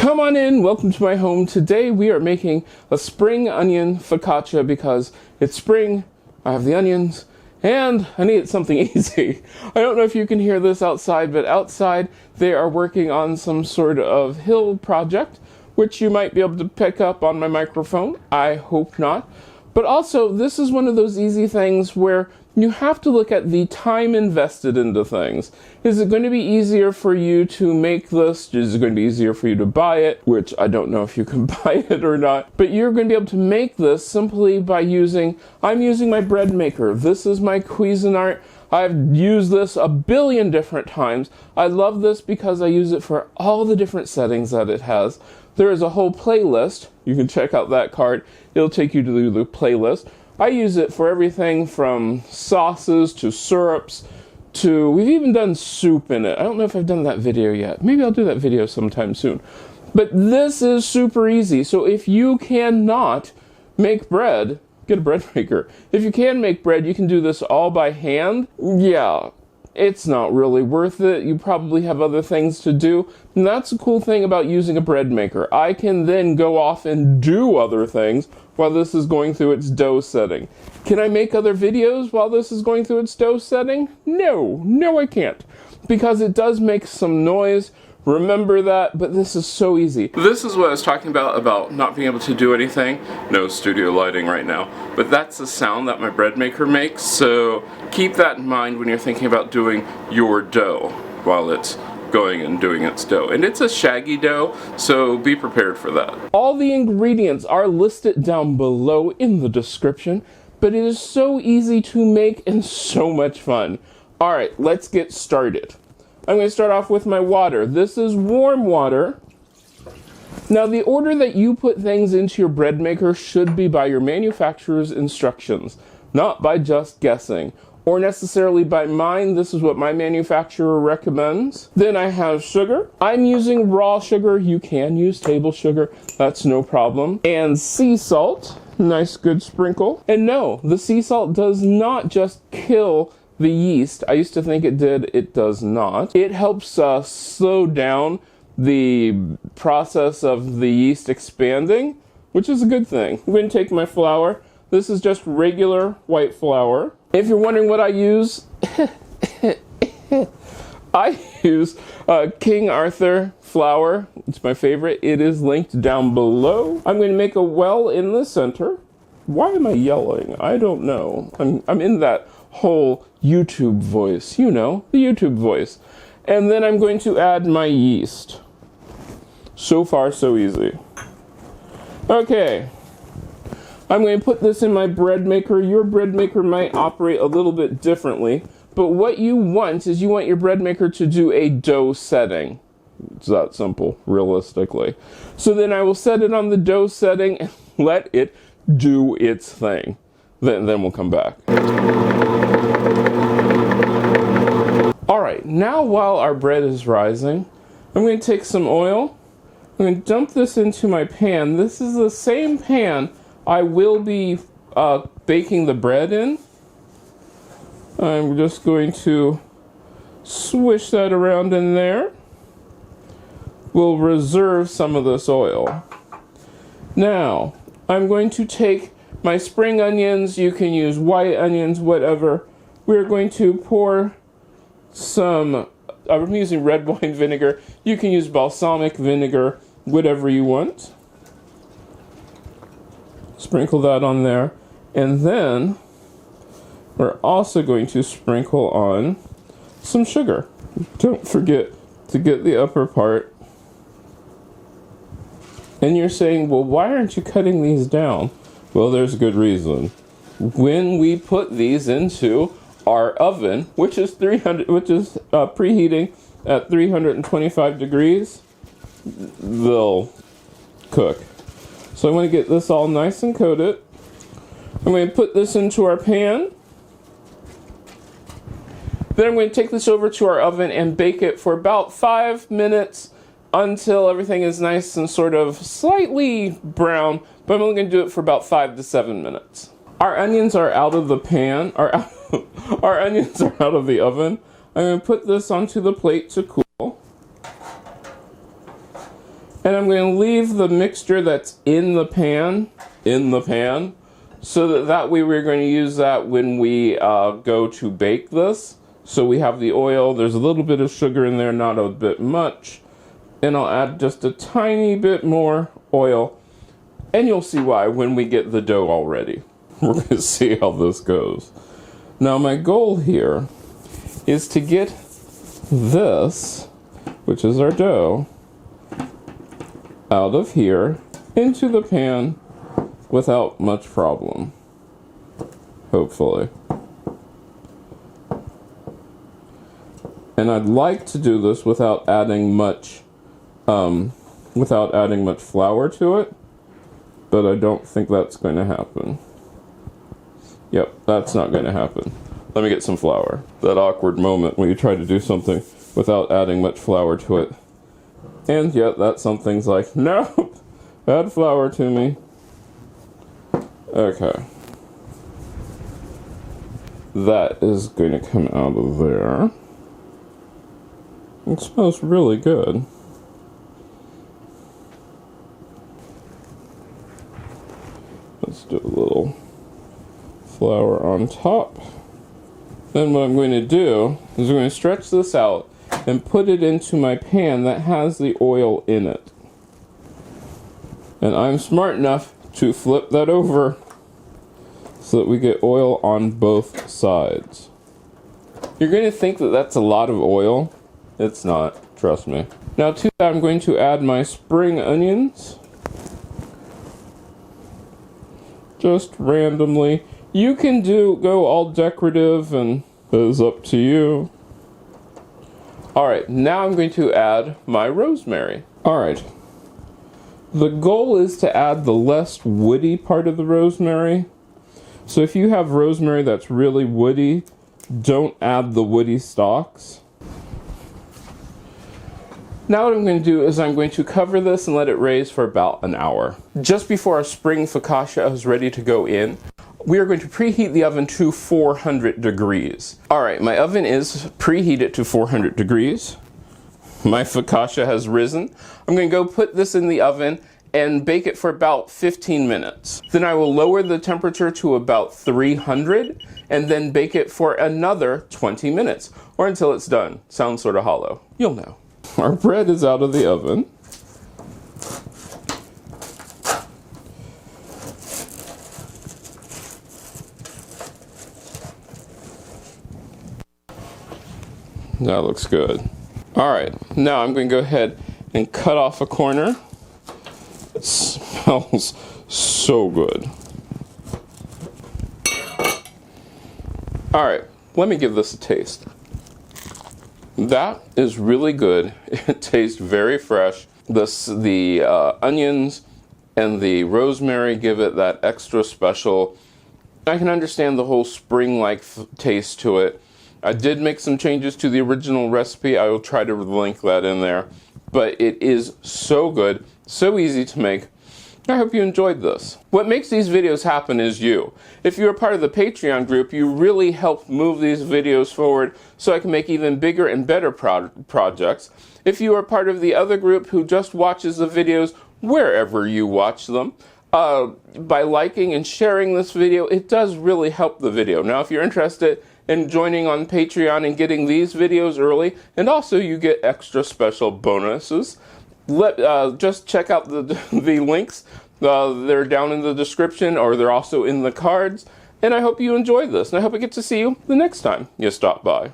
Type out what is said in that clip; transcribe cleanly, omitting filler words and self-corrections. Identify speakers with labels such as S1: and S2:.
S1: Come on in, welcome to my home. Today we are making a spring onion focaccia because it's spring, I have the onions, and I needed something easy. I don't know if you can hear this outside, but outside they are working on some sort of hill project, which you might be able to pick up on my microphone. I hope not. But also, this is one of those easy things where you have to look at the time invested into things. Is it going to be easier for you to make this? Is it going to be easier for you to buy it? Which I don't know if you can buy it or not. But you're going to be able to make this simply by I'm using my bread maker. This is my Cuisinart. I've used this a billion different times. I love this because I use it for all the different settings that it has. There is a whole playlist. You can check out that card. It'll take you to the playlist. I use it for everything from sauces to syrups to, we've even done soup in it. I don't know if I've done that video yet. Maybe I'll do that video sometime soon. But this is super easy. So if you cannot make bread, get a bread maker. If you can make bread, you can do this all by hand. Yeah, it's not really worth it. You probably have other things to do. And that's the cool thing about using a bread maker. I can then go off and do other things while this is going through its dough setting. Can I make other videos while this is going through its dough setting? No, I can't. Because it does make some noise. Remember that, but this is so easy. This is what I was talking about not being able to do anything. No studio lighting right now. But that's the sound that my bread maker makes, so keep that in mind when you're thinking about doing your dough while it's going and doing its dough. And it's a shaggy dough, so be prepared for that. All the ingredients are listed down below in the description, but it is so easy to make and so much fun. Alright, let's get started. I'm going to start off with my water. This is warm water. Now the order that you put things into your bread maker should be by your manufacturer's instructions, not by just guessing, or necessarily by mine. This is what my manufacturer recommends. Then I have sugar. I'm using raw sugar. You can use table sugar. That's no problem. And sea salt. Nice good sprinkle. And no, the sea salt does not just kill the yeast. I used to think it did. It does not. It helps slow down the process of the yeast expanding, which is a good thing. I'm going to take my flour. This is just regular white flour. If you're wondering what I use, I use King Arthur flour. It's my favorite. It is linked down below. I'm going to make a well in the center. Why am I yelling? I don't know. I'm in that whole YouTube voice. You know, the YouTube voice. And then I'm going to add my yeast. So far, so easy. Okay. I'm going to put this in my bread maker. Your bread maker might operate a little bit differently, but what you want is you want your bread maker to do a dough setting. It's that simple, realistically. So then I will set it on the dough setting and let it do its thing. Then we'll come back. Alright, now while our bread is rising, I'm going to take some oil. I'm going to dump this into my pan. This is the same pan I will be baking the bread in. I'm just going to swish that around in there. We'll reserve some of this oil. Now, I'm going to take my spring onions. You can use white onions, whatever. We're going to pour some, I'm using red wine vinegar. You can use balsamic vinegar, whatever you want. Sprinkle that on there, and then we're also going to sprinkle on some sugar. Don't forget to get the upper part. And you're saying, well, why aren't you cutting these down? Well, there's a good reason. When we put these into our oven, which is preheating at 325 degrees, they'll cook. So I'm going to get this all nice and coated. I'm going to put this into our pan. Then I'm going to take this over to our oven and bake it for about 5 minutes until everything is nice and sort of slightly brown, but I'm only going to do it for about 5 to 7 minutes. Our onions are out of the pan, our onions are out of the oven. I'm going to put this onto the plate to cool. And I'm going to leave the mixture that's in the pan, so that way we're going to use that when we go to bake this. So we have the oil, there's a little bit of sugar in there, not a bit much. And I'll add just a tiny bit more oil. And you'll see why when we get the dough all ready. We're going to see how this goes. Now my goal here is to get this, which is our dough, out of here into the pan without much problem. Hopefully. And I'd like to do this without adding much flour to it, but I don't think that's going to happen. Yep, that's not going to happen. Let me get some flour. That awkward moment when you try to do something without adding much flour to it. And yet that something's like, no, add flour to me. Okay. That is going to come out of there. It smells really good. Let's do a little flour on top. Then what I'm going to do is I'm going to stretch this out and put it into my pan that has the oil in it. And I'm smart enough to flip that over so that we get oil on both sides. You're going to think that that's a lot of oil. It's not, trust me. Now to that I'm going to add my spring onions. Just randomly. You can go all decorative, and it is up to you. Alright, now I'm going to add my rosemary. Alright. The goal is to add the less woody part of the rosemary. So if you have rosemary that's really woody, don't add the woody stalks. Now what I'm going to do is I'm going to cover this and let it raise for about an hour. Just before our spring focaccia is ready to go in, we are going to preheat the oven to 400 degrees. Alright, my oven is preheated to 400 degrees. My focaccia has risen. I'm going to go put this in the oven and bake it for about 15 minutes. Then I will lower the temperature to about 300 and then bake it for another 20 minutes or until it's done. Sounds sort of hollow. You'll know. Our bread is out of the oven. That looks good. Alright, now I'm going to go ahead and cut off a corner. It smells so good. Alright, let me give this a taste. That is really good. It tastes very fresh. The onions and the rosemary give it that extra special. I can understand the whole spring-like taste to it. I did make some changes to the original recipe. I will try to link that in there. But it is so good, so easy to make. I hope you enjoyed this. What makes these videos happen is you. If you're a part of the Patreon group, you really help move these videos forward so I can make even bigger and better projects. If you are part of the other group who just watches the videos wherever you watch them, by liking and sharing this video, it does really help the video. Now, if you're interested in joining on Patreon and getting these videos early, and also you get extra special bonuses, just check out the links. They're down in the description, or they're also in the cards. And I hope you enjoyed this, and I hope I get to see you the next time you stop by.